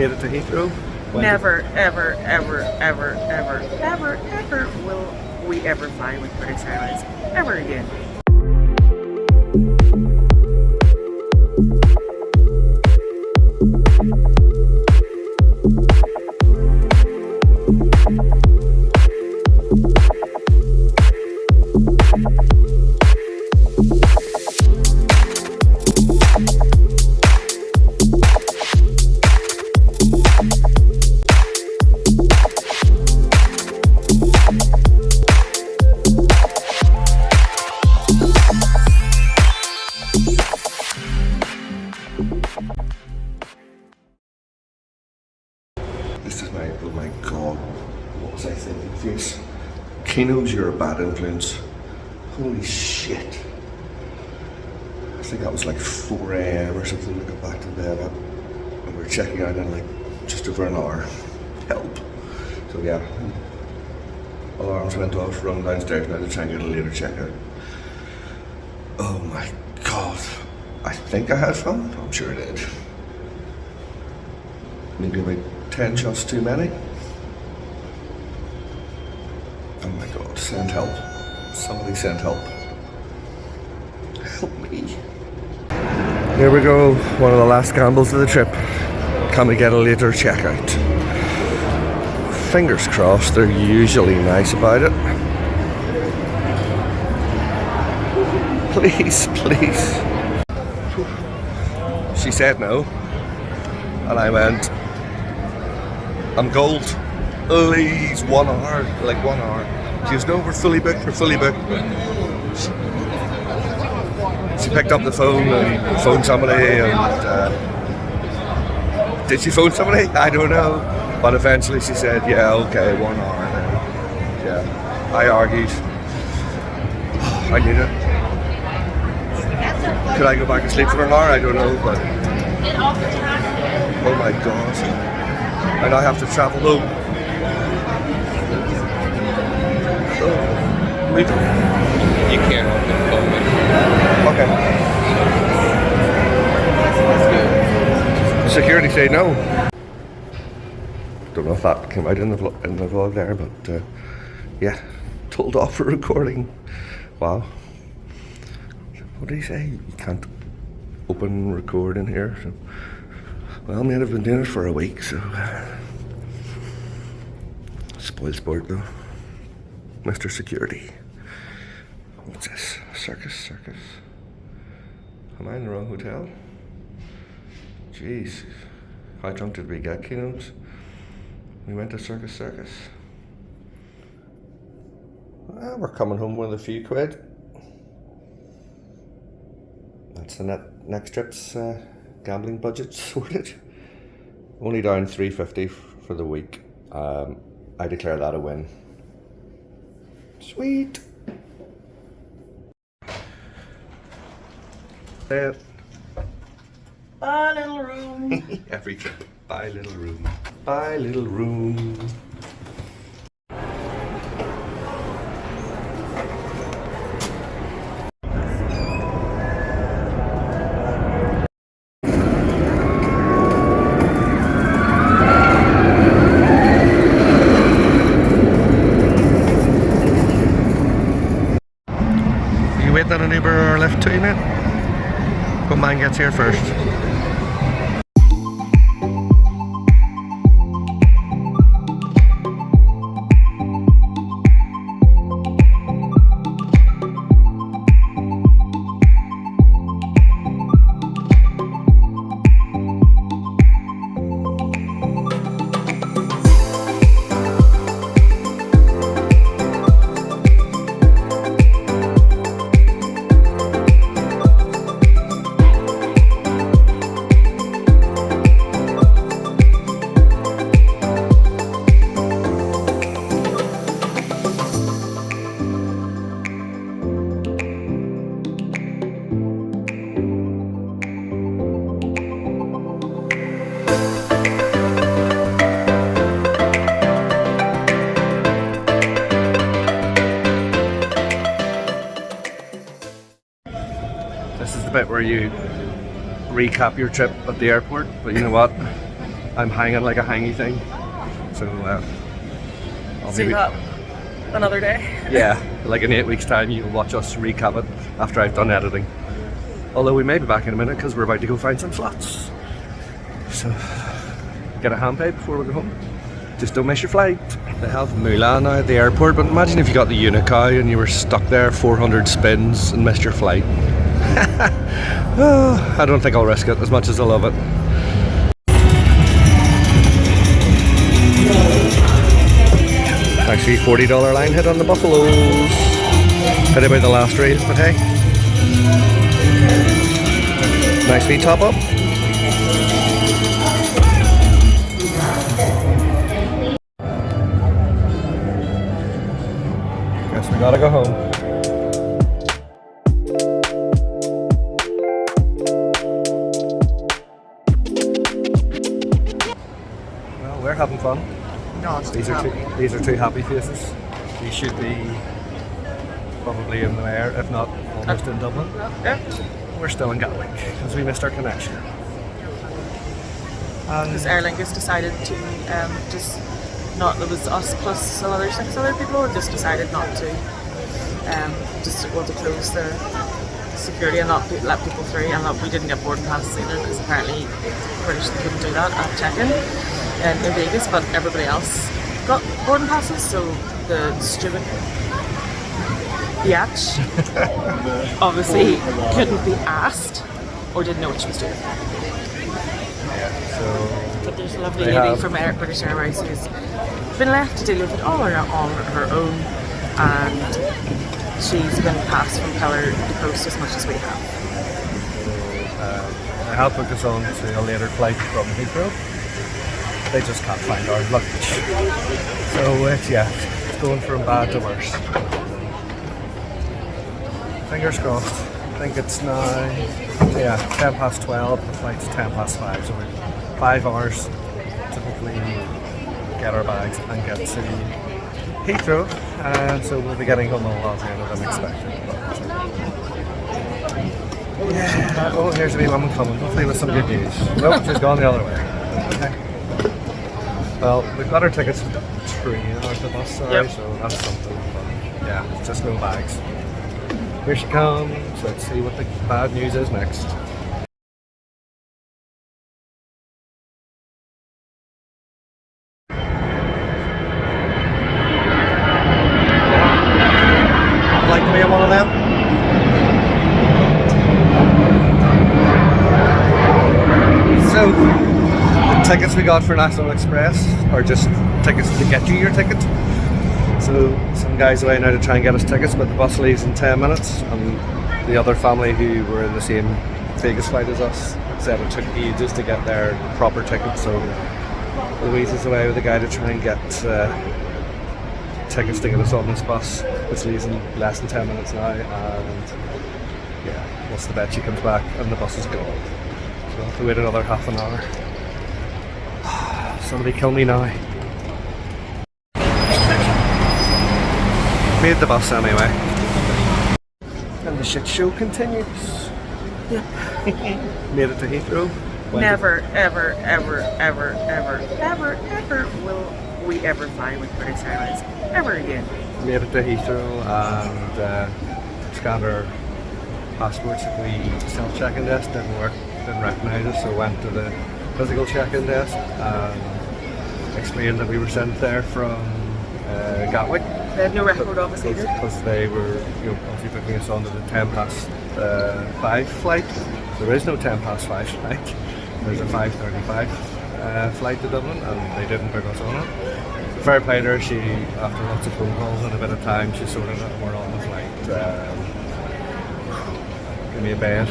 made it to Heathrow? When Never, ever, ever, ever, ever, ever, ever will we ever fly with British Airways ever again. This is my, oh my god, what was I thinking face? Keno's You're a Bad Influence. Holy shit. I think that was like 4 AM or something. We got back to bed at, and we're checking out in like just over an hour. Help. So yeah, alarms went off, run downstairs now to try and get a later checkout. Oh my god. I think I had fun. I'm sure I did. Maybe about 10 shots too many. Oh my god, send help. Somebody send help. Help me. Here we go, one of the last gambles of the trip. Can we get a later checkout? Fingers crossed, they're usually nice about it. Please, please. She said no. And I went, I'm gold. Please, 1 hour, like 1 hour. She goes, no, we're fully booked, we're fully booked. She picked up the phone and phoned somebody and did she phone somebody? I don't know. But eventually she said, yeah, okay, 1 hour. And yeah, I argued. I need it. Could I go back and sleep for an hour? I don't know, but oh my god. And I have to travel home. You can't open the phone. Okay. That's good. Security say no. Don't know if that came out in the vlog there, but yeah, told off for recording. Wow. What did he say? You can't open record in here. So, well, mate, I've been doing it for a week, so spoil sport though. Mr. Security. What's this? Circus. Am I in the wrong hotel? Jeez. How drunk did we get, Keno's? We went to Circus. We're coming home with a few quid. That's the next trip's gambling budget sorted. Only down $3.50 for the week. I declare that a win. Sweet. There. Buy a little room. Every trip. Buy a little room. Buy a little room. You waiting on an Uber or a Lyft too, mate? But mine gets here first. This is the bit where you recap your trip at the airport, but you know what? I'm hanging like a hangy thing. So I'll See maybe, that another day. yeah, like in 8 weeks' time, you'll watch us recap it after I've done editing. Although we may be back in a minute because we're about to go find some slots. So get a hand pay before we go home. Just don't miss your flight. They have Mulan now at the airport, but imagine if you got the Unicoi and you were stuck there 400 spins and missed your flight. Oh, I don't think I'll risk it as much as I love it. Actually, $40 line hit on the Buffaloes. Pity about the last reel, but hey. Nice wee top up. Guess we gotta go home. Well, we're having fun. No, it's These are two happy faces. These should be probably in the air, if not almost in Dublin. Yeah. We're still in Gatwick because we missed our connection. Because Aer Lingus decided to just not, it was us plus another 6 other people, just decided not to, just want to close the security and not let people through, and we didn't get boarding passes either because apparently British couldn't do that at check-in in Vegas, but everybody else got boarding passes, so the stupid biatch obviously couldn't be asked or didn't know what she was doing. Yeah, so But there's a lovely lady from British Airways who's been left to deal with it all on her own, and she's been passed from pillar to post as much as we have. I have booked us on to a later flight from Heathrow. They just can't find our luggage. So it's going from bad to worse. Fingers crossed. I think it's now 12:10. The flight's 5:10, so we're 5 hours typically get our bags and get to Heathrow, and so we'll be getting home a lot sooner than expected. But, yeah. Oh, here's a wee woman coming. Hopefully with some good news. Nope, she's gone the other way. Okay. Well, we've got our tickets for the train or the bus, sorry, so that's something. But yeah, just no bags. Here she comes. Let's see what the bad news is next. I'd like to be one of them. So, the tickets we got for National Express are just tickets to get you your ticket. So some guys away now to try and get us tickets, but the bus leaves in 10 minutes, and the other family who were in the same Vegas flight as us said it took ages to get their proper tickets. So Louise is away with a guy to try and get tickets to get us on this bus, which leaves in less than 10 minutes now, and yeah, what's the bet she comes back and the bus is gone. So we'll have to wait another half an hour. Somebody kill me now. Made the bus anyway. And the shit show continues. Yep. Made it to Heathrow. Never, ever, ever, ever, ever, ever, ever will we ever fly with British Airways ever again. Made it to Heathrow and scanned our passports at the self-check-in desk. Didn't work, didn't recognise us, so went to the physical check-in desk and explained that we were sent there from Gatwick. They had no record of us either. Because they were obviously booking us onto the 5 flight. There is no 5 flight. There's a 5:35 flight to Dublin, and they didn't book us on it. Fair play to her, she, after lots of phone calls and a bit of time, she sorted it and we're on the flight. Give me a bed.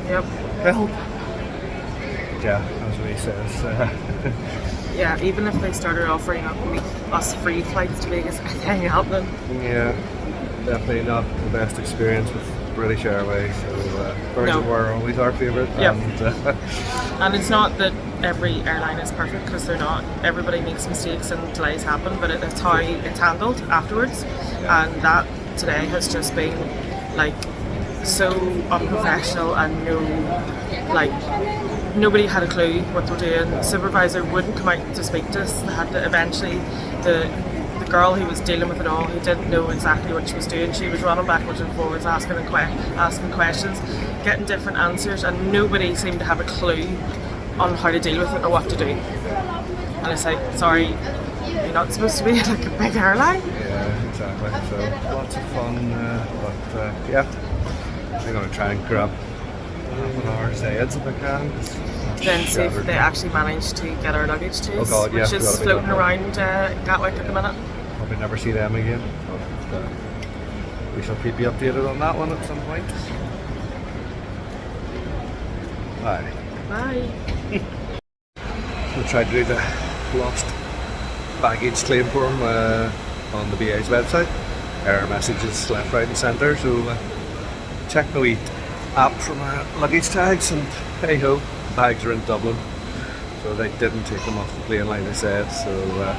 Yep. Help. Yeah, as Louise says. Yeah, even if they started offering us free flights to Vegas, I think help them. Yeah, definitely not the best experience with British Airways. So Virgin were always our favourite. Yep. And it's not that every airline is perfect, because they're not. Everybody makes mistakes and delays happen, but it's how it's handled afterwards. And that today has just been like so unprofessional and no like nobody had a clue what they were doing. The supervisor wouldn't come out to speak to us. They had to eventually, the girl who was dealing with it all, who didn't know exactly what she was doing, she was running backwards and forwards asking questions, getting different answers, and nobody seemed to have a clue on how to deal with it or what to do. And it's like, sorry, you're not supposed to be like a big airline. Yeah, exactly. So lots of fun, but yeah, I'm going to try and grab half an hour's aids if I can. Then see if they actually managed to get our luggage to us, God, yeah, which is floating around Gatwick at the minute. Probably never see them again. But, we shall keep you updated on that one at some point. Bye. Bye. We'll try to do the lost baggage claim form on the BA's website. Error messages left, right and centre, so check the wee app from our luggage tags, and hey ho, bags are in Dublin, so they didn't take them off the plane like they said, so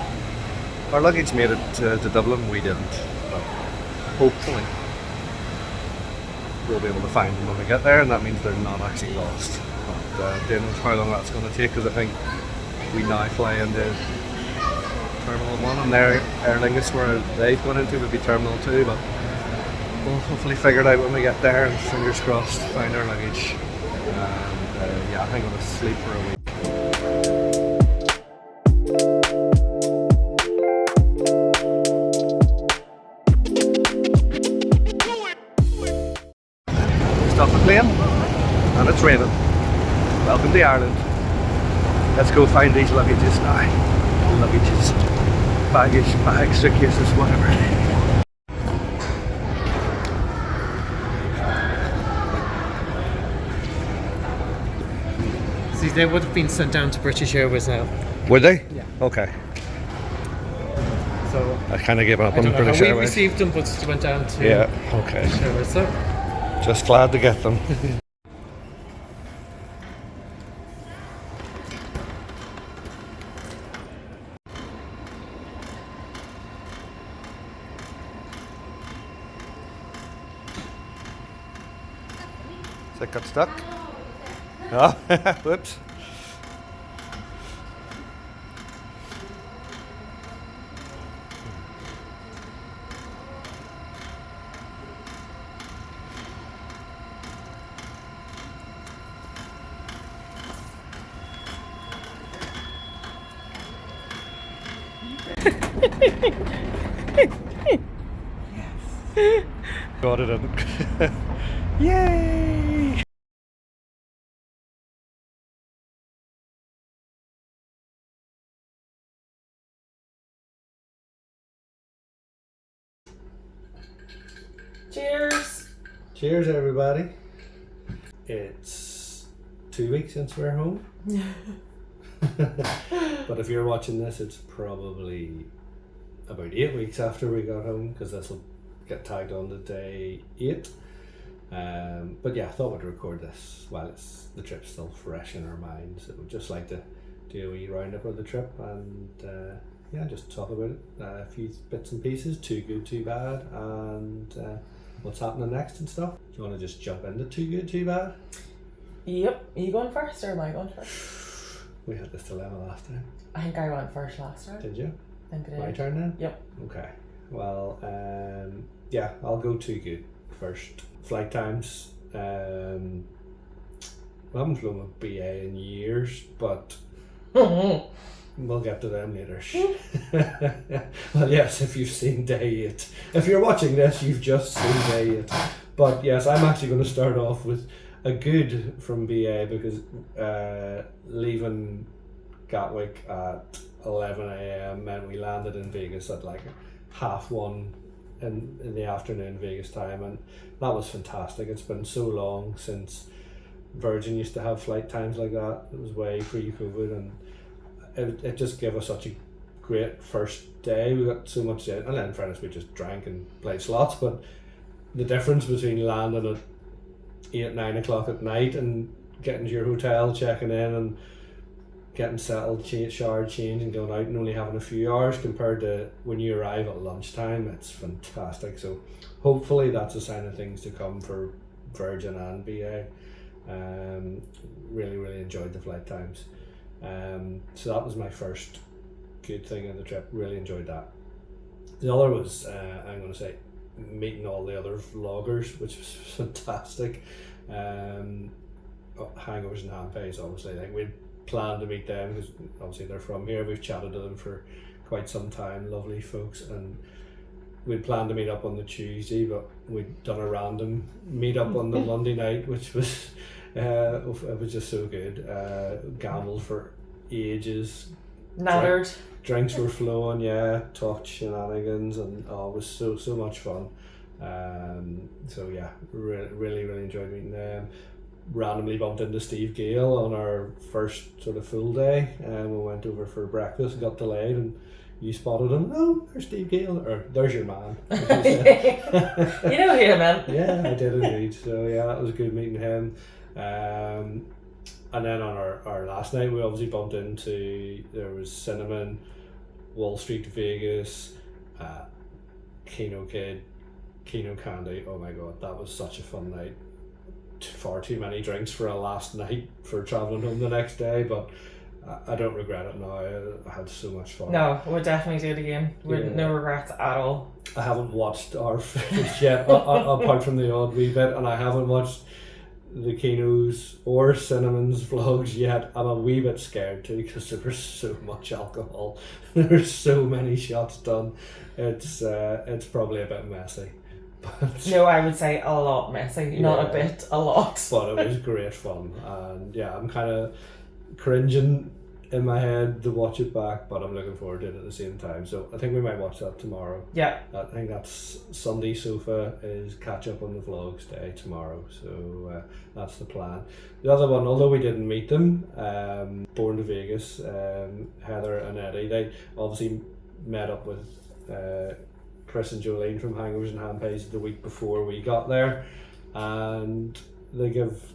our luggage made it to Dublin, we didn't, but hopefully we'll be able to find them when we get there, and that means they're not actually lost. But don't know how long that's going to take, because I think we now fly into Terminal 1, and their Aer Lingus where they've gone into would be Terminal 2, but we'll hopefully figure it out when we get there, and fingers crossed find our luggage. And yeah, I'm going to sleep for a week. Stop the plane, and it's raining. Welcome to Ireland. Let's go find these luggages now. Luggages, baggage, bags, suitcases, whatever. See, they would have been sent down to British Airways now. Would they? Yeah. Okay. So I kind of gave up I on don't know British how we Airways. received them, but went down to Yeah, okay. British Airways. So Just glad to get them. Has it got stuck? Oh, whoops. Got it in. Yay! Cheers. Cheers, everybody. It's 2 weeks since we're home. But if you're watching this, it's probably about 8 weeks after we got home, because this will get tagged on to day 8. But yeah, I thought we'd record this while the trip's still fresh in our minds. We'd just like to do a wee roundup of the trip and yeah, just talk about it, a few bits and pieces, too good, too bad, and what's happening next and stuff. Do you want to just jump into too good, too bad? Yep. Are you going first or am I going first? We had this dilemma last time. I think I went first last time. Did you? I think I did. My turn then? Yep. Okay. Well, yeah, I'll go too good first. Flight times. We haven't flown with BA in years, but we'll get to them later. Well, yes, if you've seen day 8. If you're watching this, you've just seen day 8. But yes, I'm actually going to start off with a good from BA, because leaving Gatwick at 11 a.m. meant we landed in Vegas at like 1:30 in the afternoon Vegas time, and that was fantastic. It's been so long since Virgin used to have flight times like that. It was way pre-COVID, and it just gave us such a great first day. We got so much in, and then in fairness we just drank and played slots, but the difference between landing at 8-9 o'clock at night and getting to your hotel, checking in and getting settled, showered, changed and going out and only having a few hours compared to when you arrive at lunchtime, it's fantastic. So hopefully that's a sign of things to come for Virgin and BA. Really enjoyed the flight times. So that was my first good thing of the trip. Really enjoyed that. The other was, I'm going to say, meeting all the other vloggers, which was fantastic. Hangovers and Handpays, obviously. Like, we'd planned to meet them because obviously they're from here. We've chatted to them for quite some time, lovely folks, and we'd planned to meet up on the Tuesday, but we'd done a random meet up on the Monday night, which was it was just so good. Gambled for ages. Nattered. Drinks were flowing, yeah. Talked shenanigans, and it was so much fun. So yeah, really enjoyed meeting them. Randomly bumped into Steve Gale on our first sort of full day, and we went over for breakfast, got delayed, and you spotted him. No, there's Steve Gale, or there's your man. You know who I meant. Yeah, I did indeed. So yeah, that was good meeting him. And then on our last night, we obviously bumped into, there was Cinnamon, Wall Street Vegas, Keno Kid, Keno Candy. Oh my god, that was such a fun night. Far too many drinks for a last night for travelling home the next day, but I don't regret it now. I had so much fun. No, we'll definitely do it again. No regrets at all. I haven't watched our footage yet, apart from the odd wee bit, and I haven't watched the Keno's or Cinnamon's vlogs yet. I'm a wee bit scared too because there was so much alcohol. There's so many shots done. It's probably a bit messy. But no, I would say a lot messy, not a bit, a lot. But it was great fun, and yeah, I'm kind of cringing in my head to watch it back, but I'm looking forward to it at the same time. So I think we might watch that tomorrow. Yeah. I think that's Sunday sofa is catch up on the vlogs day tomorrow. So that's the plan. The other one, although we didn't meet them, Born to Vegas, Heather and Eddie, they obviously met up with Chris and Jolene from Hangovers and Handpays the week before we got there, and they give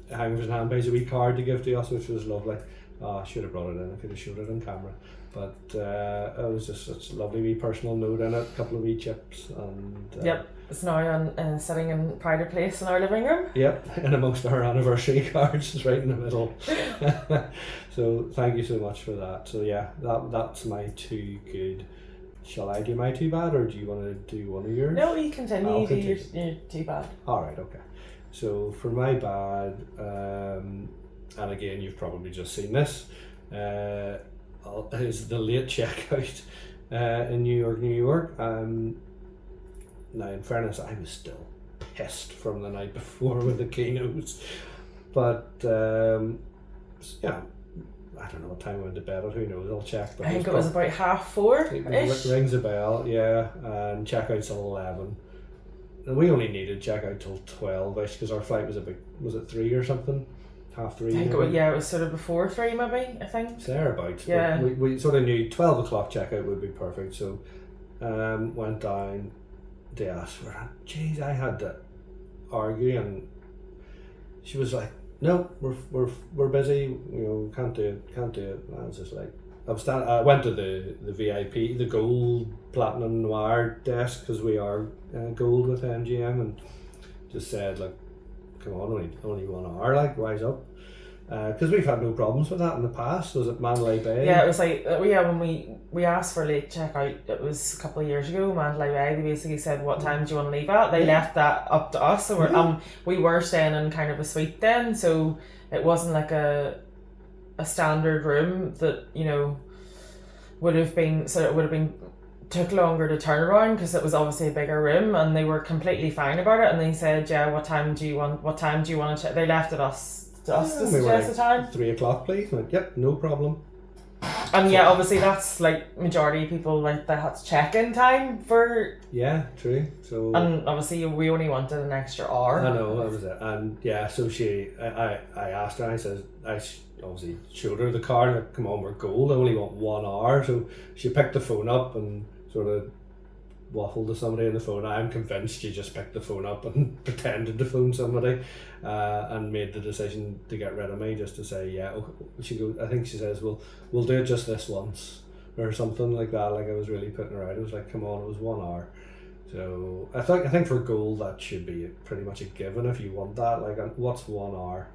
Hangovers and Handpays a wee card to give to us, which was lovely. I should have brought it in, I could have showed it on camera, but it was just such a lovely wee personal note in it, a couple of wee chips, and yep, it's now on sitting in pride of place in our living room. Yep, and amongst our anniversary cards, it's right in the middle. So thank you so much for that. So yeah, that's my two good. Shall I do my too bad, or do you want to do one of yours? No, you continue. I'll You do continue. your too bad. Alright, okay. So for my bad, and again you've probably just seen this, is the late checkout in New York. Now in fairness, I was still pissed from the night before with the Kenos, but yeah, I don't know what time I went to bed at, who knows, I'll check. But I think it was about 4:30ish. It rings a bell, yeah, and checkout's till 11. And we only needed checkout till 12ish because our flight was was it 3 or something? 3:30? I think it was sort of before 3 maybe, I think. Thereabouts. Yeah. But we sort of knew 12 o'clock checkout would be perfect, so went down to ask for it. Jeez, I had to argue, and she was like, no, we're busy, can't do it. And I was just like, I went to the VIP, the gold, platinum, noir desk, because we are gold with MGM, and just said, like, come on, only 1 hour, like, rise up. Because we've had no problems with that in the past. Was it Mandalay Bay? Yeah, it was like, when we asked for late checkout, it was a couple of years ago, Mandalay Bay, they basically said, what time do you want to leave at? They left that up to us, so we were staying in kind of a suite then, so it wasn't like a standard room that, would have been, so it would have been, took longer to turn around because it was obviously a bigger room, and they were completely fine about it, and they said, yeah, what time do you want to check? They left it to suggest the time. 3 o'clock, please. Like, yep, no problem. And yeah, obviously that's like majority of people like that had check-in time for. Yeah, true. So. And obviously we only wanted an extra hour. I know, that was it. And yeah, so I asked her, I obviously showed her the card, like, come on, we're gold, I only want 1 hour. So she picked the phone up and sort of waffled to somebody on the phone. I'm convinced she just picked the phone up and pretended to phone somebody, and made the decision to get rid of me, just to say, yeah, she goes, I think she says, we'll do it just this once or something like that. Like, I was really putting her out. I was like, come on, it was 1 hour. So I think for gold that should be pretty much a given if you want that. Like, what's 1 hour?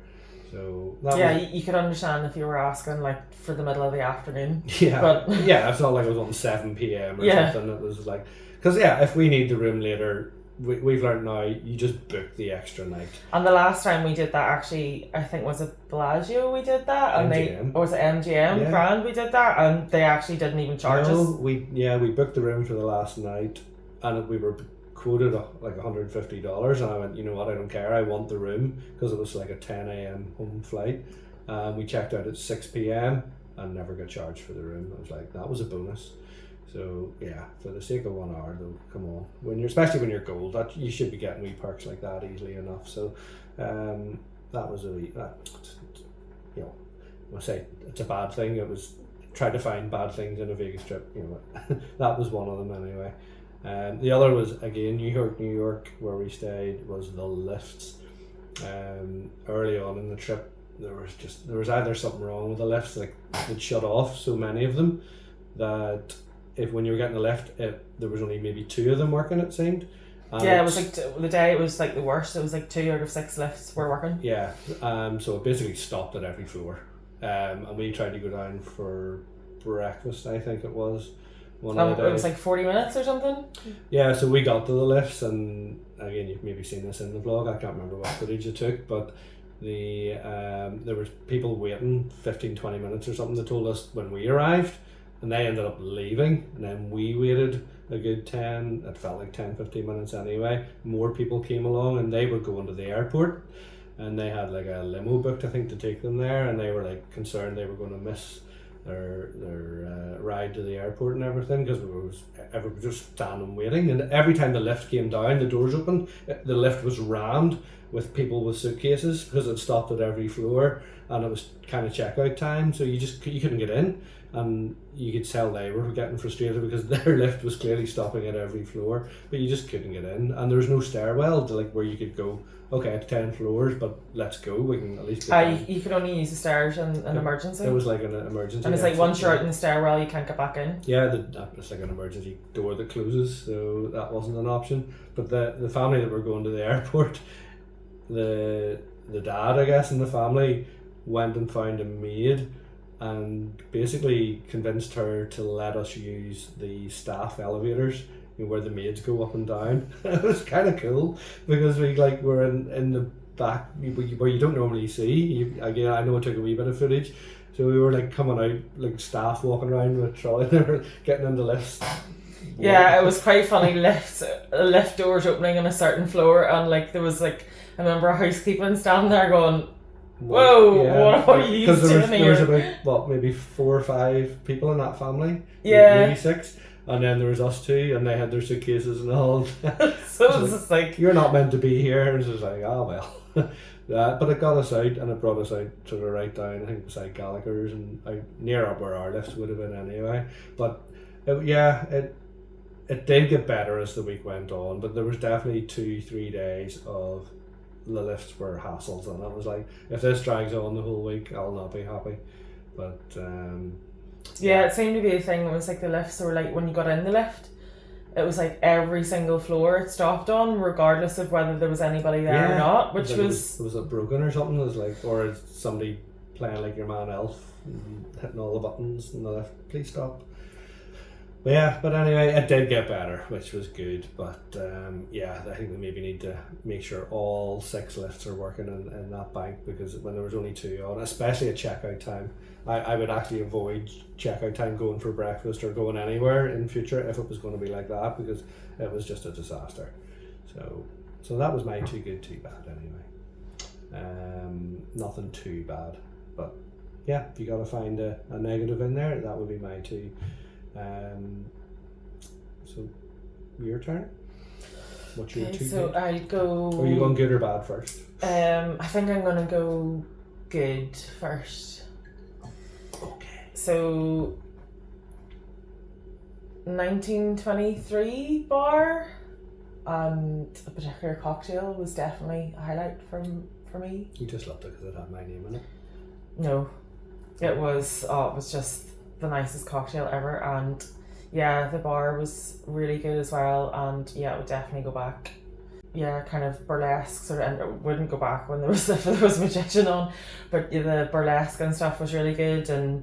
So that Yeah, was, you could understand if you were asking like for the middle of the afternoon. yeah, But yeah. It's not like it was on 7 p.m. or Yeah. something. It was like, because if we need the room later, we've learned now you just book the extra night. and the last time we did that, actually, I think was it Bellagio we did that, and MGM. or was it MGM Yeah. Grand we did that, and they actually didn't even charge No, us. we booked the room for the last night, and we were quoted like $150, and I went, you know what, I don't care, I want the room, because it was like a 10 a.m. home flight. We checked out at 6 p.m. and never got charged for the room. I was like, that was a bonus. So yeah, for the sake of 1 hour though, come on, especially when you're gold, that you should be getting wee perks like that easily enough. So that was you know, I say it's a bad thing. It was trying to find bad things in a Vegas trip, you know. That was one of them anyway. The other was again New York, where we stayed, was the lifts. Early on in the trip, there was either something wrong with the lifts, like they'd shut off so many of them that when you were getting the lift, there was only maybe 2 of them working, it seemed. And Yeah, it was like the day it was like the worst. It was like 2 out of 6 lifts were working. Yeah, so it basically stopped at every floor. And we tried to go down for breakfast, I think it was. One of the It was days. like 40 minutes or something. Yeah, so we got to the lifts, and again, you've maybe seen this in the vlog, I can't remember what footage you took, but there was people waiting 15-20 minutes or something. They told us when we arrived, and they ended up leaving, and then we waited a good 10, it felt like 10-15 minutes anyway. More people came along, and they were going to the airport, and they had like a limo booked, I think, to take them there, and they were like concerned they were going to miss their ride to the airport and everything, because everyone was just standing waiting, and every time the lift came down, the doors opened, the lift was rammed with people with suitcases, because it stopped at every floor, and it was kind of checkout time, so you couldn't get in, and you could tell they were getting frustrated because their lift was clearly stopping at every floor, but you just couldn't get in, and there was no stairwell to like where you could go, okay, it's 10 floors, but let's go, we can at least get down. You could only use the stairs in an emergency. It was like an emergency and it's like exit, once you're out in the stairwell, you can't get back in. yeah, it's like an emergency door that closes, so that wasn't an option. But the family that were going to the airport, the dad, I guess, in the family went and found a maid and basically convinced her to let us use the staff elevators, you know, where the maids go up and down. It was kind of cool because we're in the back where you don't normally see. Again, I know I took a wee bit of footage, so we were like coming out like staff walking around with a trolley, they were getting into lifts. Yeah, it was quite funny. Lift doors opening on a certain floor, and like there was like I remember housekeeping standing there going, "Whoa, Yeah, what are you doing there was here?" about maybe 4 or 5 people in that family. Yeah. Maybe 6. And then there was us 2, and they had their suitcases and all. So it was just like, you're not meant to be here. And it was like, oh well. But it got us out, and it brought us out sort of right down, I think, beside Gallagher's and out near up where our lifts would have been anyway. But it did get better as the week went on, but there was definitely 2-3 days of the lifts were hassles, and I was like, if this drags on the whole week, I'll not be happy. But yeah, it seemed to be a thing. It was like the lifts were like when you got in the lift, it was like every single floor it stopped on, regardless of whether there was anybody there or not, which was it broken or something? It was like, or is somebody playing like your man Elf, hitting all the buttons and the lift, please stop. But anyway, it did get better, which was good. But I think we maybe need to make sure all 6 lifts are working in that bank, because when there was only 2 on, especially at checkout time, I would actually avoid checkout time going for breakfast or going anywhere in future if it was going to be like that, because it was just a disaster. So that was my too good, too bad anyway. Nothing too bad, but yeah, if you got to find a negative in there, that would be my 2. So your turn. What's your 2 so good? I'll go. Are you going good or bad first? I think I'm gonna go good first. Okay. So 1923 bar and a particular cocktail was definitely a highlight for me. You just loved it because it had my name in it. No, it was just the nicest cocktail ever, and yeah, the bar was really good as well, and yeah, I would definitely go back. kind of burlesque sort of, and I wouldn't go back when there was if there was a magician on, but the burlesque and stuff was really good, and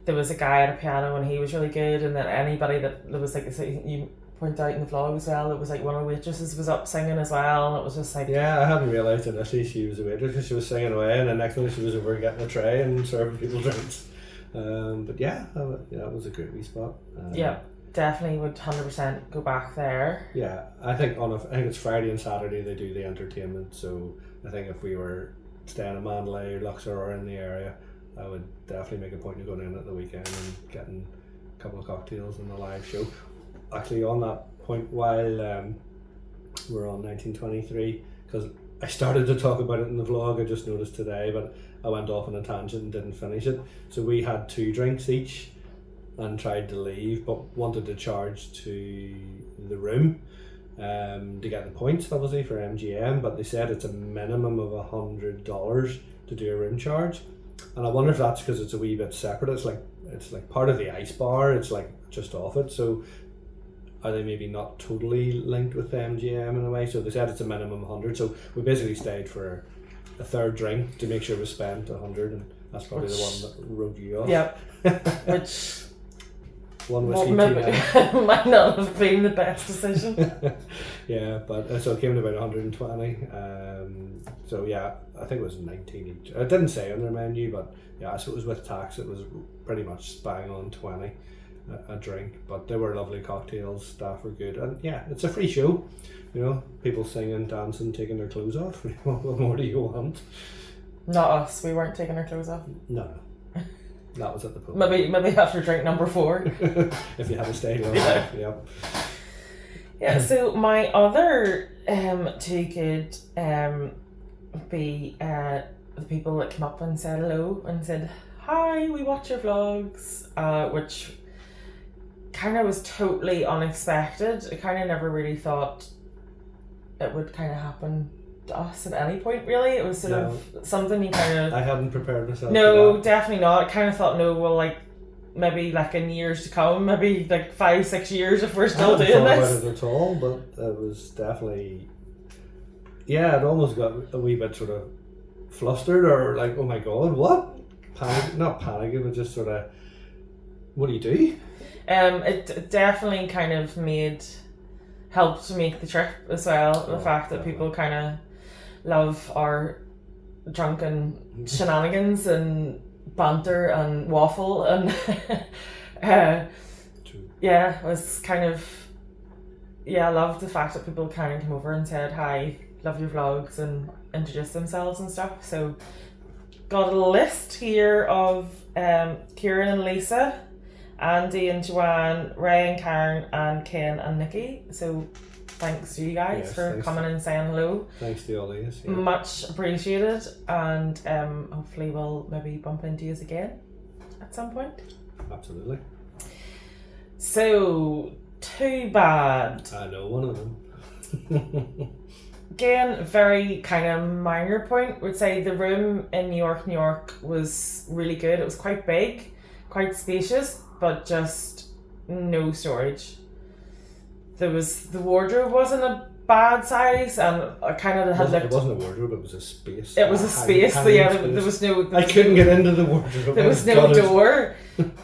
there was a guy at a piano and he was really good, and then anybody that there was like, so you point out in the vlog as well, it was like one of the waitresses was up singing as well, and it was just like, Yeah, I hadn't realised initially she was a waitress because she was singing away, and the next thing she was over getting a tray and serving people drinks. But yeah, that was a great wee spot. yeah, definitely would 100% go back there. Yeah, I think I think it's Friday and Saturday they do the entertainment. So I think if we were staying in Mandalay or Luxor or in the area, I would definitely make a point of going in at the weekend and getting a couple of cocktails and a live show. Actually, on that point, while we're on 1923, because I started to talk about it in the vlog, I just noticed today, but I went off on a tangent and didn't finish it. So we had 2 drinks each and tried to leave, but wanted to charge to the room to get the points, obviously, for MGM, but they said it's a minimum of $100 to do a room charge. And I wonder if that's because it's a wee bit separate. It's like part of the ice bar, it's like just off it. So are they maybe not totally linked with the MGM in a way? So they said it's a minimum 100. So we basically stayed for a third drink to make sure we spent 100, and that's probably the one that wrote you off. Yep. Which one whiskey, might not have been the best decision. Yeah, but so it came to about 120. So yeah, I think it was 19 each. It didn't say on their menu, but yeah, so it was with tax. It was pretty much bang on 20 a drink. But they were lovely cocktails. Staff were good, and yeah, it's a free show. You know, people singing, dancing, taking their clothes off. What more do you want? Not us. We weren't taking our clothes off. No. That was at the pub. Maybe after drink number 4. If you had to stay long. Yeah. Yeah. So my other 2 could be the people that came up and said hello and said, "Hi, we watch your vlogs," which kind of was totally unexpected. I kind of never really thought it would kind of happen to us at any point, really. It was sort of something you kind of... I hadn't prepared myself for No, that. definitely not. I kind of thought, no, well, like, maybe like in years to come, maybe like 5-6 years if we're still doing I hadn't thought this. about it at all, but it was definitely... Yeah, it almost got a wee bit sort of flustered, or like, oh my god, what? Not panicking, but just sort of, what do you do? It definitely kind of helped to make the trip as well. The fact that people kind of love our drunken shenanigans and banter and waffle, and yeah, it was kind of, I loved the fact that people kind of came over and said, "Hi, love your vlogs," and introduced themselves and stuff. So got a list here of Kieran and Lisa, Andy and Joanne, Ray and Karen, and Ken and Nikki. So thanks to you guys for coming and saying hello. Thanks to all these. Yeah. Much appreciated, and hopefully we'll maybe bump into you again at some point. Absolutely. So, too bad. I know one of them. Again, very kind of minor point. Would say the room in New York was really good. It was quite big, quite spacious, but just no storage. The wardrobe wasn't a bad size, and I kind of had looked. It wasn't a wardrobe; it was a space. It was a space. So yeah, there was no. I couldn't get into the wardrobe. There was no door,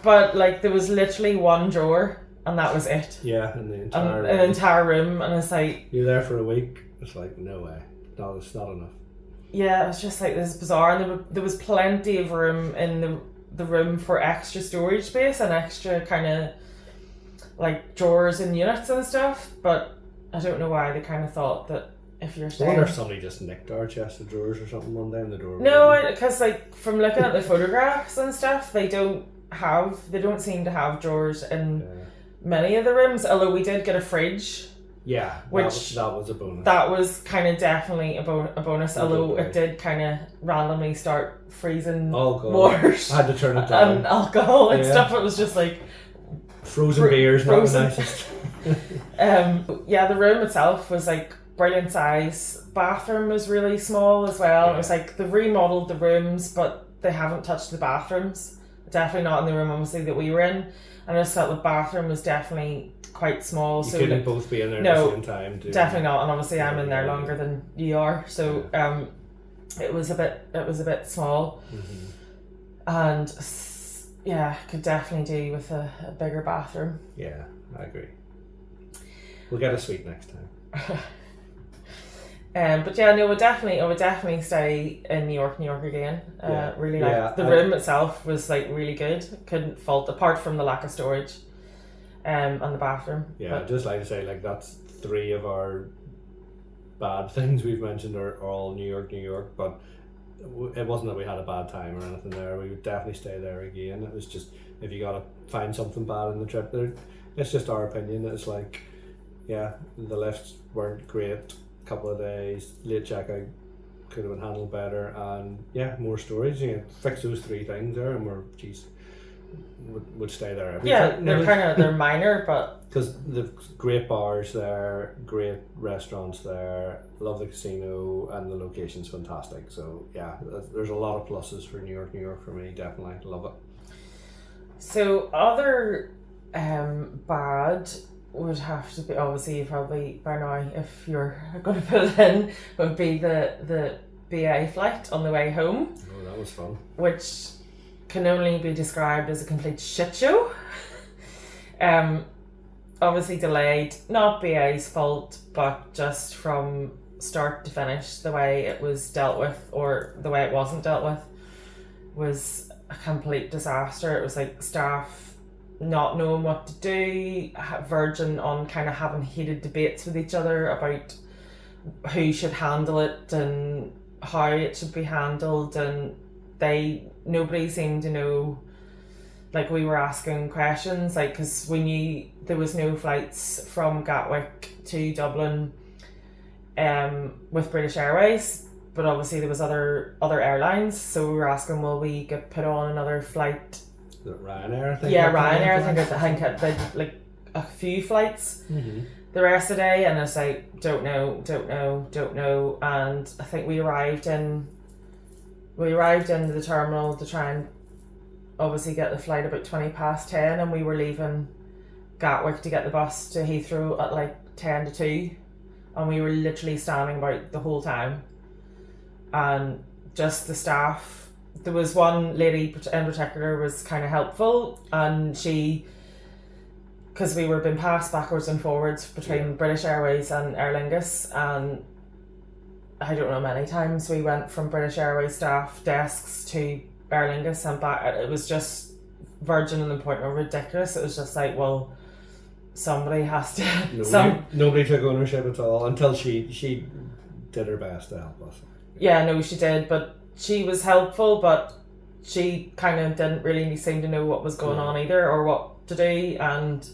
but like there was literally one drawer, and that was it. Yeah, in the entire room, and it's like you're there for a week. It's like, no way. No, it's not enough. Yeah, it was just like this bizarre, and there was plenty of room in the room for extra storage space and extra kind of like drawers and units and stuff, but I don't know why they kind of thought that if you're staying... I wonder if somebody just nicked our chest of drawers or something one day in the door. No, because like from looking at the photographs and stuff, they don't seem to have drawers in many of the rooms, although we did get a fridge. Yeah, which that was a bonus. That was kind of definitely a bonus, although it did kind of randomly start freezing waters. I had to turn it down. And alcohol and stuff. It was just like frozen beers, not the nicest. The room itself was like brilliant size. Bathroom was really small as well. It was like they've remodeled the rooms, but they haven't touched the bathrooms. definitely not in the room obviously that we were in. And I just felt the bathroom was definitely quite small. You So couldn't like, both be in there at no, the same time. definitely not. And obviously I'm in there longer than you are, so it was a bit small, and yeah, could definitely do with a bigger bathroom. Yeah, I agree. We'll get a suite next time. But yeah, no, I would definitely stay in New York again. Really like the room itself was like really good. Couldn't fault, apart from the lack of storage, and the bathroom. Yeah, I'd just like to say, like, that's 3 of our bad things we've mentioned are all New York, but it wasn't that we had a bad time or anything there. We would definitely stay there again. It was just, if you gotta find something bad in the trip there, it's just our opinion. It's like, yeah, the lifts weren't great, couple of days, late checkout could have been handled better, and yeah, more storage. You know, fix those 3 things there and would stay there every time. They're minor, but because the great bars there, great restaurants there, love the casino, and the location's fantastic. So yeah, there's a lot of pluses for New York for me. Definitely love it. So other bad would have to be, obviously you probably by now, if you're going to put it in, would be the BA flight on the way home. Oh, that was fun. Which can only be described as a complete shit show. Obviously delayed, not BA's fault, but just from start to finish, the way it was dealt with, or the way it wasn't dealt with, was a complete disaster. It was like staff not knowing what to do, verging on kind of having heated debates with each other about who should handle it and how it should be handled, and nobody seemed to know. Like, we were asking questions, like, because we knew there was no flights from Gatwick to Dublin with British Airways, but obviously there was other airlines, so we were asking, will we get put on another flight? Is it Ryanair, I think? Yeah, Ryanair, I think they like a few flights the rest of the day, and it's like, don't know, and I think we arrived into the terminal to try and obviously get the flight about 10:20, and we were leaving Gatwick to get the bus to Heathrow at like 10 to 2, and we were literally standing about the whole time, and just the staff. There was one lady in particular was kind of helpful, and she, because we were being passed backwards and forwards between British Airways and Aer Lingus, and I don't know, many times we went from British Airways staff desks to Aer Lingus and back. It was just verging on the point of ridiculous. It was just like, well, somebody has to. Nobody took ownership at all until she did her best to help us. Yeah, no, she did, but she was helpful, but she kind of didn't really seem to know what was going on either, or what to do, and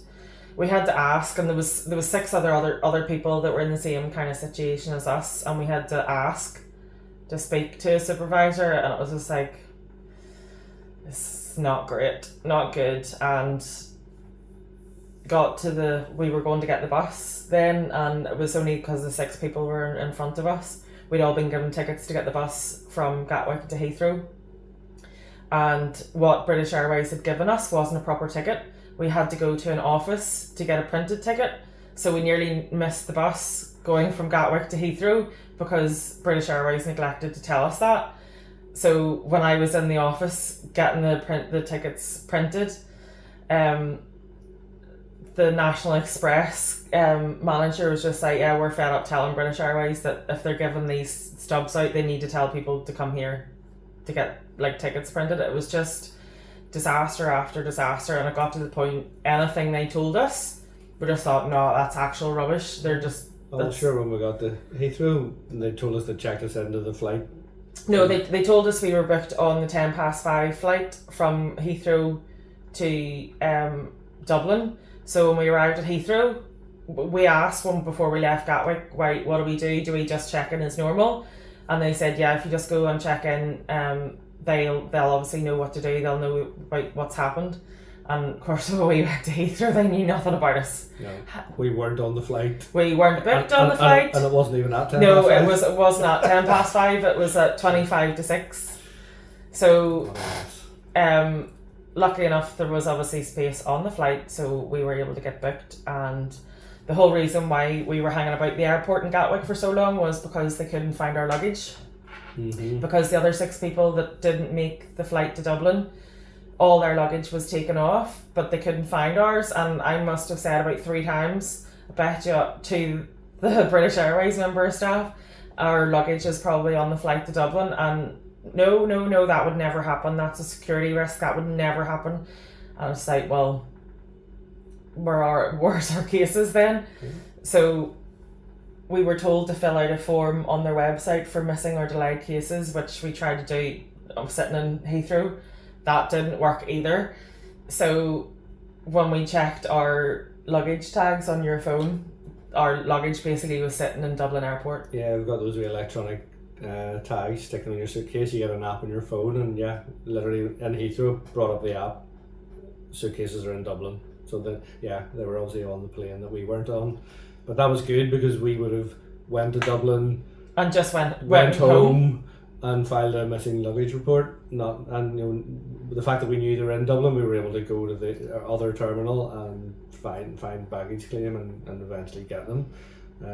we had to ask, and there was 6 other people that were in the same kind of situation as us, and we had to ask to speak to a supervisor, and it was just like, it's not great, not good. And we were going to get the bus then, and it was only because the 6 people were in front of us. We'd all been given tickets to get the bus from Gatwick to Heathrow, and what British Airways had given us wasn't a proper ticket. We had to go to an office to get a printed ticket, so we nearly missed the bus going from Gatwick to Heathrow because British Airways neglected to tell us that. So when I was in the office getting the tickets printed, the National Express manager was just like, yeah, we're fed up telling British Airways that if they're giving these stubs out, they need to tell people to come here to get like tickets printed. It was just disaster after disaster, and it got to the point, anything they told us, we just thought, no, that's actual rubbish. They're just... I'm sure when we got to Heathrow, they told us to check us into the flight. No, they told us we were booked on the 5:10 flight from Heathrow to Dublin. So when we arrived at Heathrow, we asked one before we left Gatwick, what do we do? Do we just check in as normal? And they said, yeah, if you just go and check in, they'll obviously know what to do. They'll know about what's happened. And of course, when we went to Heathrow, they knew nothing about us. No, we weren't on the flight. We weren't booked on the flight. And it wasn't even at 10 No, past 5. it wasn't at 5:10. It was at 5:25. So, luckily enough, there was obviously space on the flight, so we were able to get booked. And the whole reason why we were hanging about the airport in Gatwick for so long was because they couldn't find our luggage. Because the other 6 people that didn't make the flight to Dublin, all their luggage was taken off, but they couldn't find ours. And I must have said about 3 times, I bet you, to the British Airways member of staff, our luggage is probably on the flight to Dublin. And no, that would never happen. That's a security risk. That would never happen. And it's like, well, where's our cases then? So we were told to fill out a form on their website for missing or delayed cases, which we tried to do sitting in Heathrow. That didn't work either. So when we checked our luggage tags on your phone, our luggage basically was sitting in Dublin Airport. Yeah, we've got those wee electronic tags sticking on your suitcase. You get an app on your phone, and yeah, literally in Heathrow brought up the app. Suitcases are in Dublin. So they were obviously on the plane that we weren't on. But that was good because we would have went to Dublin and just went home and filed a missing luggage report. The fact that we knew they were in Dublin, we were able to go to the other terminal and find baggage claim and eventually get them.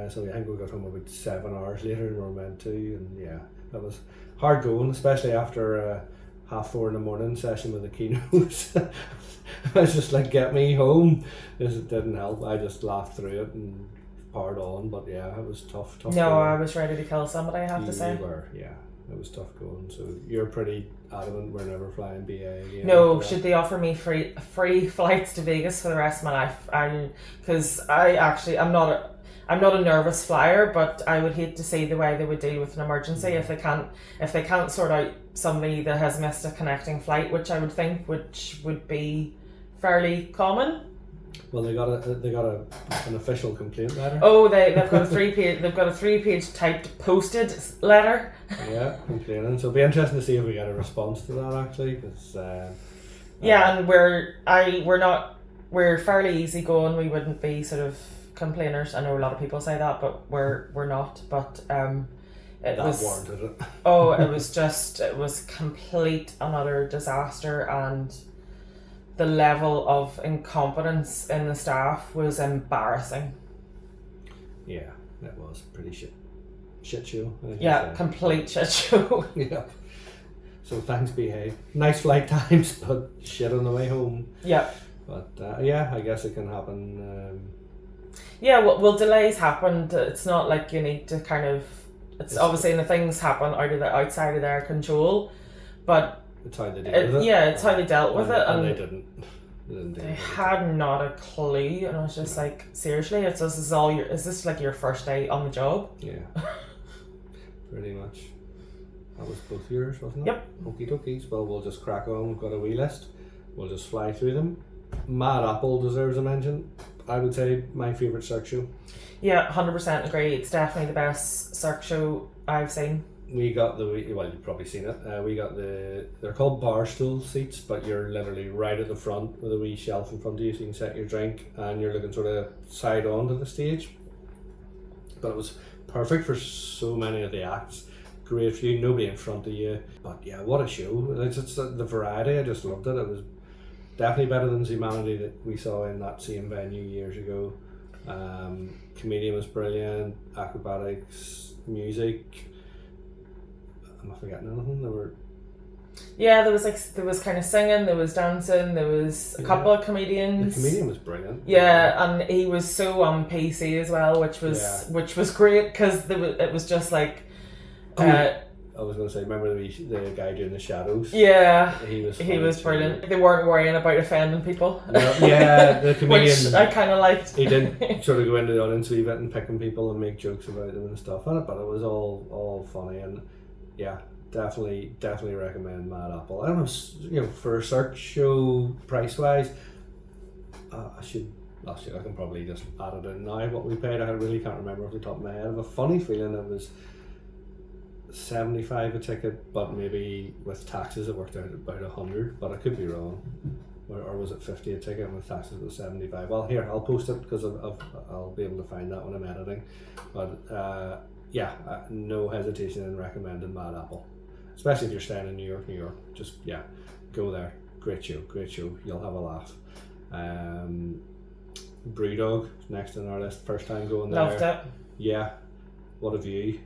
So I think we got home about 7 hours later and we were meant to, and yeah, that was hard going, especially after a 4:30 in the morning session with the Kenos. I was just like, get me home. It didn't help. I just laughed through it and powered on, but yeah, it was tough. No, going. I was ready to kill somebody, I have to say. You were, yeah. It was tough going. So you're pretty adamant we're never flying BA again. No, should they offer me free flights to Vegas for the rest of my life? Because I'm not a nervous flyer, but I would hate to see the way they would deal with an emergency if they can't sort out somebody that has missed a connecting flight, which I would think would be fairly common. Well, they got an official complaint letter. Oh, they've got a 3-page typed posted letter. Yeah, complaining. So it'll be interesting to see if we get a response to that actually, because yeah, and we're fairly easygoing. We wouldn't be sort of complainers. I know a lot of people say that, but we're not. But it was warranted it. Oh, it was complete and utter disaster, and the level of incompetence in the staff was embarrassing. Yeah, it was pretty shit show. Yeah, complete shit show. Yeah. So thanks, behave. Nice flight times, but shit on the way home. Yeah. But yeah, I guess it can happen. Yeah, well, delays happened. It's not like you need to kind of. It's obviously the things happen outside of their control, but it's how they deal with it. Yeah, it's how they dealt with it, and they didn't. They had not a clue, and I was just like, seriously, is this like your first day on the job? Yeah, pretty much. That was both yours, wasn't it? Yep. Okie dokies. Well, we'll just crack on. We've got a wee list. We'll just fly through them. Mad Apple deserves a mention. I would say my favourite Cirque show. Yeah, 100% agree. It's definitely the best Cirque show I've seen. We got you've probably seen it. We got they're called bar stool seats, but you're literally right at the front with a wee shelf in front of you so you can set your drink, and you're looking sort of side on to the stage. But it was perfect for so many of the acts. Great view, nobody in front of you. But yeah, what a show. It's the variety, I just loved it. It was definitely better than Humanity that we saw in that same venue years ago. Comedian was brilliant, acrobatics, music. Am I forgetting anything? There was kind of singing, there was dancing, there was a couple of comedians. The comedian was brilliant. Yeah, and he was so on PC as well, which was great because it was just like. I was going to say, remember the guy doing the shadows? Yeah, he was brilliant. They weren't worrying about offending people. No, yeah, the comedian. Which I kind of liked. He did sort of go into the audience a wee bit and picking people and make jokes about them and stuff on it, but it was all funny, and yeah, definitely recommend Mad Apple. I don't know, for a Cirque show price wise, I can probably just add it in now what we paid. I really can't remember off the top of my head. I have a funny feeling it was $75 a ticket, but maybe with taxes it worked out about $100, but I could be wrong. Or was it $50 a ticket and with taxes it was $75? Well, here, I'll post it because I'll be able to find that when I'm editing. But no hesitation in recommending Mad Apple, especially if you're staying in New York. Just go there. great show. You'll have a laugh. Brewdog next on our list. First time going there. Loved it. Yeah, what a view.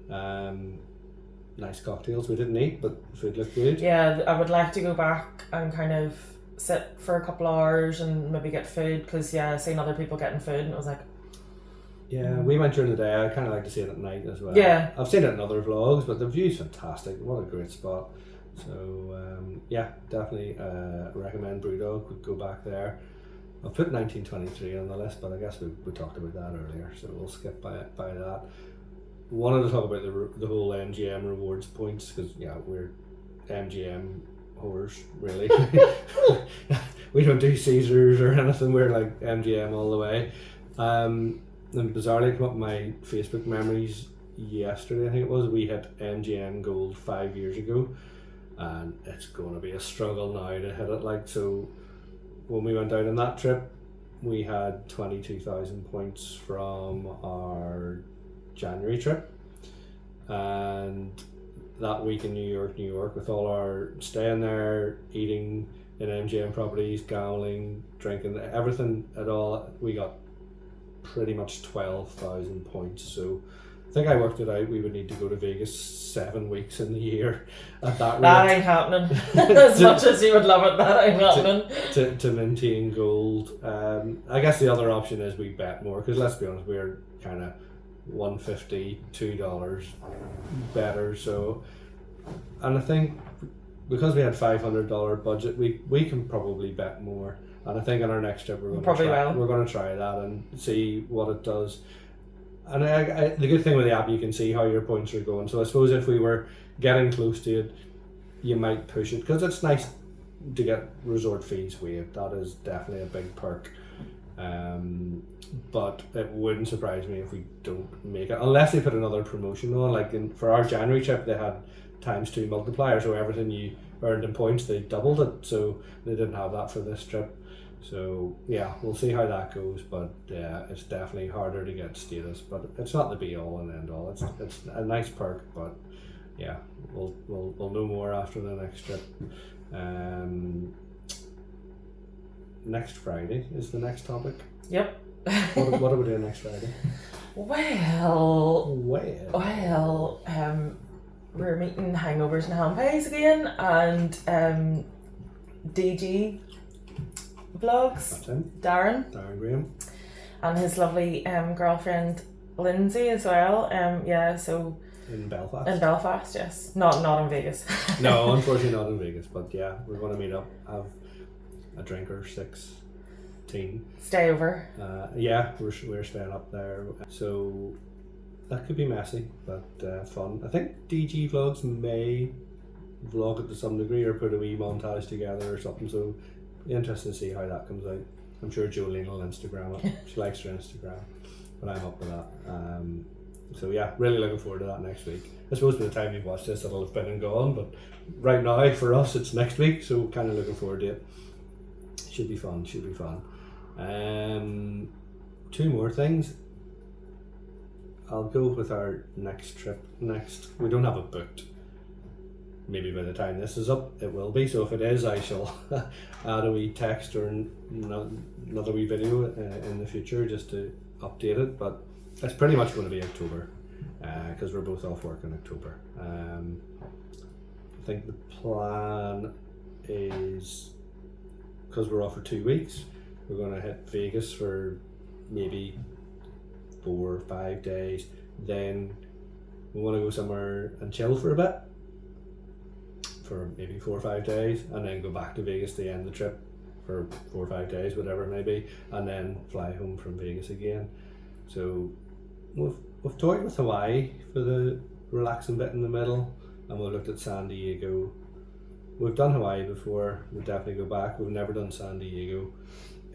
Nice cocktails. We didn't eat, but food looked good. Yeah, I would like to go back and kind of sit for a couple of hours and maybe get food, because I've seen other people getting food and it was like, Yeah, we went during the day. I kind of like to see it at night as well. Yeah. I've seen it in other vlogs, but the view's fantastic. What a great spot. So definitely recommend Brewdog. We'd go back there. I've put 1923 on the list, but I guess we talked about that earlier, so we'll skip by that. Wanted to talk about the whole MGM rewards points, because we're MGM whores, really. We don't do Caesars or anything. We're like MGM all the way. And bizarrely, come up with my Facebook memories yesterday, I think it was. We hit MGM Gold 5 years ago, and it's going to be a struggle now to hit it. Like, so when we went out on that trip, we had 22,000 points from our January trip, and that week in New York, with all our staying there, eating in MGM properties, gambling, drinking, everything at all, we got pretty much 12,000 points. So I think I worked it out, we would need to go to Vegas 7 weeks in the year at that rate. that ain't happening. As much as you would love it, that ain't happening. To maintain gold. I guess the other option is we bet more, because let's be honest, we're kind of $1.50, $2 better. So, and I think because we had $500 budget, we can probably bet more. And I think on our next trip we're going to try that and see what it does. And the good thing with the app, you can see how your points are going. So I suppose if we were getting close to it, you might push it, because it's nice to get resort fees waived. That is definitely a big perk. But it wouldn't surprise me if we don't make it, unless they put another promotion on. Like for our January trip, they had ×2 multiplier, so everything you earned in points, they doubled it. So they didn't have that for this trip. So yeah, we'll see how that goes. But it's definitely harder to get status, but it's not the be all and end all. It's a nice perk, but yeah, we'll know more after the next trip. Next Friday is the next topic. Yep. What are we doing next Friday? Well, we're meeting Hangovers and Ham Pies again, and DG Vlogs, That's him. Darren Graham. and his lovely girlfriend Lindsay as well. So In Belfast. in Belfast, yes, not in Vegas. No, unfortunately not in Vegas, but yeah, we're going to meet up, have a drink or 16. Stay over. We're staying up there, so that could be messy, but fun. I think DG Vlogs may vlog it to some degree or put a wee montage together or something, so interesting to see how that comes out. I'm sure Jolene will Instagram it. She likes her Instagram, but I'm up with that. So yeah, really looking forward to that next week. I suppose by the time you've watched this, it'll have been and gone, but right now for us it's next week, so kind of looking forward to it. Should be fun. 2 more things. I'll go with our next trip next. We don't have it booked. Maybe by the time this is up, it will be. So if it is, I shall add a wee text or another wee video in the future just to update it. But it's pretty much going to be October, because we're both off work in October. I think the plan is, because we're off for 2 weeks, we're going to hit Vegas for maybe 4 or 5 days. Then we want to go somewhere and chill for a bit, for maybe 4 or 5 days, and then go back to Vegas to end the trip for 4 or 5 days, whatever it may be, and then fly home from Vegas again. So we've toyed with Hawaii for the relaxing bit in the middle, and we've looked at San Diego. We've done Hawaii before, we'll definitely go back. We've never done San Diego.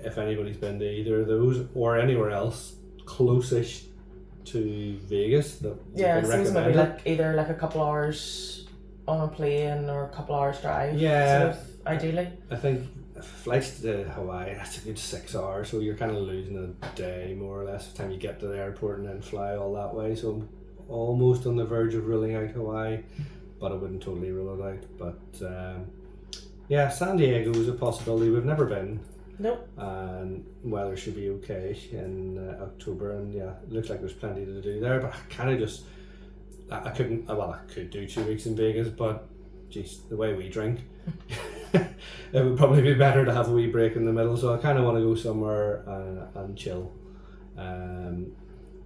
If anybody's been to either of those or anywhere else close-ish to Vegas that you can So it's recommend, maybe either a couple hours on a plane or a couple hours drive. Yeah. Sort of, ideally. I think flights to Hawaii, that's a good 6 hours, so you're kind of losing a day more or less by the time you get to the airport and then fly all that way. So I'm almost on the verge of ruling out Hawaii, but I wouldn't totally rule it out. But yeah, San Diego is a possibility. We've never been, Nope. and weather should be okay in October, and yeah, it looks like there's plenty to do there. But I kind of just, I couldn't. Well, I could do 2 weeks in Vegas, but geez, the way we drink, it would probably be better to have a wee break in the middle. So I kind of want to go somewhere and chill.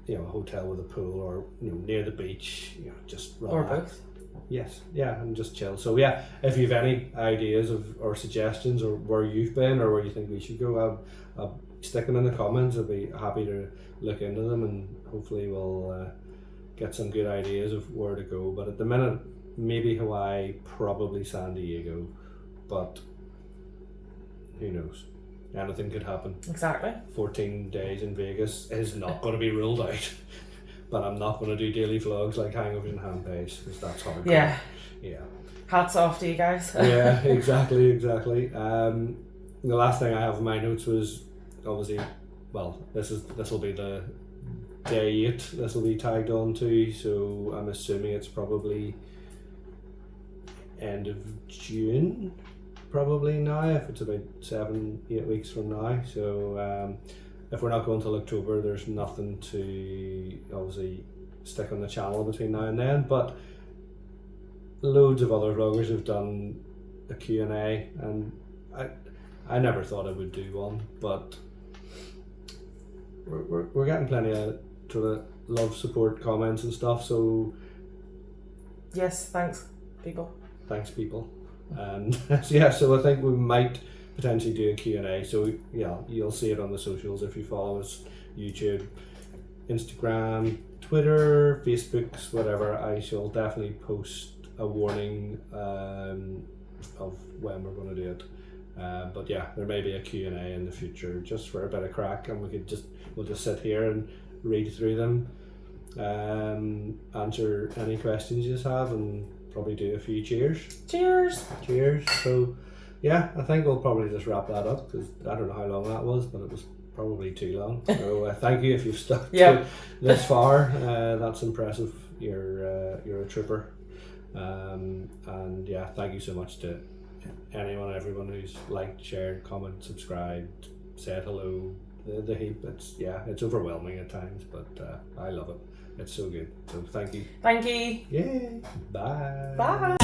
You know, a hotel with a pool, or you know, near the beach. You know, just relax. Or both. Yes, yeah, and just chill. So yeah, if you've any ideas or suggestions, or where you've been, or where you think we should go, I'll stick them in the comments. I'll be happy to look into them, and hopefully we'll get some good ideas of where to go. But at the minute, maybe Hawaii, probably San Diego, but who knows? Anything could happen. Exactly. 14 days in Vegas is not going to be ruled out. But I'm not going to do daily vlogs like hangovers and handbags, because that's hard. Yeah. Yeah. Hats off to you guys. Yeah, exactly. The last thing I have in my notes was obviously, well, this will be the day 8. This will be tagged on to, so I'm assuming it's probably end of June. Probably now, if it's about 7-8 weeks from now. So if we're not going till October, there's nothing to obviously stick on the channel between now and then. But loads of other vloggers have done a Q&A, and I never thought I would do one, but we're getting plenty of sort of love, support, comments and stuff. So Yes, thanks, people. thanks, people. And so yeah, so I think we might potentially do a Q&A. So yeah, you'll see it on the socials if you follow us, YouTube, Instagram, Twitter, Facebooks, whatever. I shall definitely post a warning of when we're going to do it. But yeah, there may be a Q&A in the future just for a bit of crack, and we'll just sit here and read through them, answer any questions you have, and probably do a few cheers. Cheers. So yeah, I think we'll probably just wrap that up, because I don't know how long that was, but it was probably too long. So thank you if you've stuck to this far. That's impressive. You're a trooper. And yeah, thank you so much to everyone who's liked, shared, commented, subscribed, said hello. The heap. It's overwhelming at times, but I love it. It's so good. So thank you. Thank you. Yay. Bye. Bye.